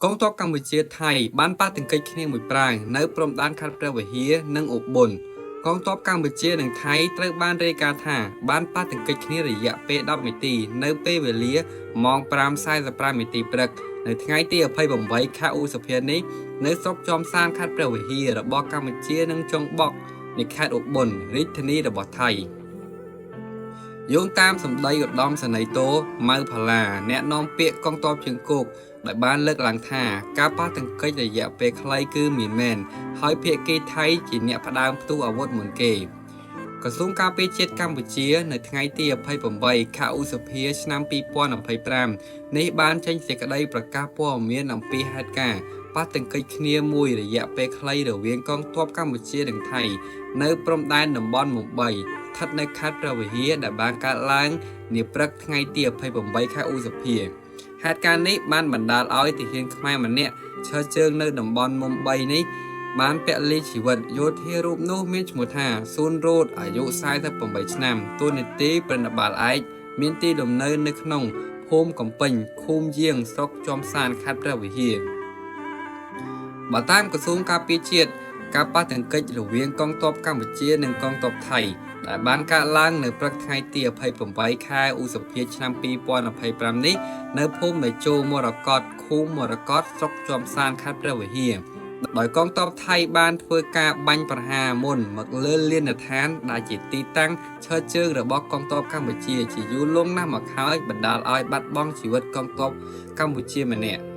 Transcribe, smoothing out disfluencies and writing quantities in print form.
កងទ័ពកម្ពុជាថៃបានប៉ះទង្គិចគ្នាមួយប្រាំងនៅព្រំដែនខេត្តព្រះវិហារនិងឧបលកងទ័ពកម្ពុជានិងថៃត្រូវបានរាយការណ៍ថាបានប៉ះទង្គិចគ្នារយៈពេល10នាទីនៅពេលវេលាម៉ោង 5:45 នាទីព្រឹកនៅថ្ងៃទី28 ខែឧសភានេះនៅស្រុកចំសានខេត្តព្រះវិហាររបស់កម្ពុជានិងចុងបុកនៃខេត្តឧបលរាជធានីរបស់ថៃយោងតាមសម្ដីឧត្តមសេនីយ៍តូម៉ៅផល្លាអ្នកនាំពាក្យកងទ័ពជើងគោកដែលបានលើកឡើងថាការប៉ះទង្គិចរយៈពេលខ្លីគឺមានមែនហើយភាគីថៃជាអ្នកផ្ដើមផ្ទុះអាវុធមុនគេក្រសួងការពារជាតិកម្ពុជានៅថ្ងៃទី28 ខែឧសភាឆ្នាំ2025នេះបានចេញសេចក្តីប្រកាសព័ត៌មានអំពីហេតុការណ៍ប៉ះទង្គិចគ្នាមួយរយៈពេលខ្លីរវាងកងទ័ពកម្ពុជានិងថៃនៅព្រំដែនតំបន់មុំបីស្ថិតនៅខេត្តព្រះវិហារដែលបានកើតឡើងនាព្រឹកថ្ងៃទី28 ខែឧសភាហេតុការណ៍នេះបានបណ្ដាលឲ្យទាហានខ្មែរម្នាក់ឈរជើងនៅតំបន់មុំបីនេះបានពលីជីវិតយោធារូបនោះមានឈ្មោះថាស៊ូនរ៉ូតអាយុ48ឆ្នាំតួនាទីប្រណិបាលឯកមានទីលំនៅនៅក្នុងភូមិកំពេញឃុំយាងស្រុកចំសានខេត្តព្រះវិហារបើតាមក្រសួងការពារជាតិការប៉ះទង្គិចរវាងកងទ័ពកម្ពុជានិងកងទ័ពថៃដែលបានកើតឡើងនៅព្រឹកថ្ងៃទី28 ខែឧសភាឆ្នាំ2025នេះនៅភូមិនៃជោមរកតឃុំមរកតស្រុកចំសានខេត្តព្រះវិហារដោយកងទ័ពថៃបានធ្វើការបាញ់ប្រហារមុនមកលើលានដ្ឋានដែលជាទីតាំងឈរជើងរបស់កងទ័ពកម្ពុជាជាយូរលង់ណាស់មកហើយបណ្ដាលឲ្យបាត់បង់ជីវិតកងទ័ពកម្ពុជាម្នាក់